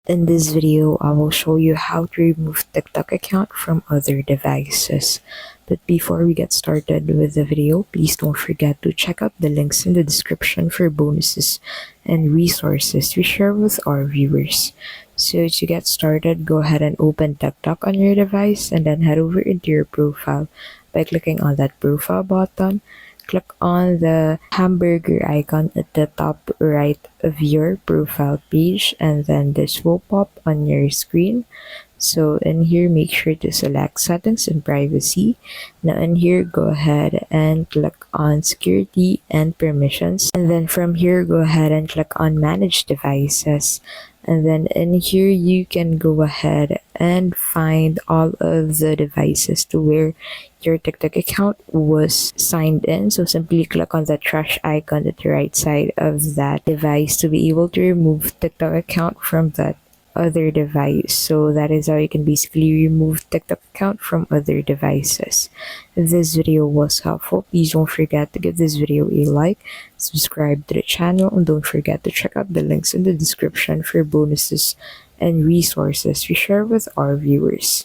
In this video, I will show you how to remove TikTok account from other devices. But before we get started with the video, please don't forget to check out the links in the description for bonuses and resources we share with our viewers. So to get started, go ahead and open TikTok on your device and then head over into your profile by clicking on that profile button. Click on the hamburger icon at the top right of your profile page, and then this will pop on your screen. So in here, make sure to select settings and privacy. Now in here, go ahead and click on security and permissions. And then from here, go ahead and click on manage devices. And then in here, you can go ahead and find all of the devices to where your TikTok account was signed in. So simply click on the trash icon at the right side of that device to be able to remove TikTok account from that other device. So that is how you can basically remove TikTok account from other devices. If this video was helpful, please don't forget to give this video a like, subscribe to the channel, and don't forget to check out the links in the description for bonuses and resources we share with our viewers.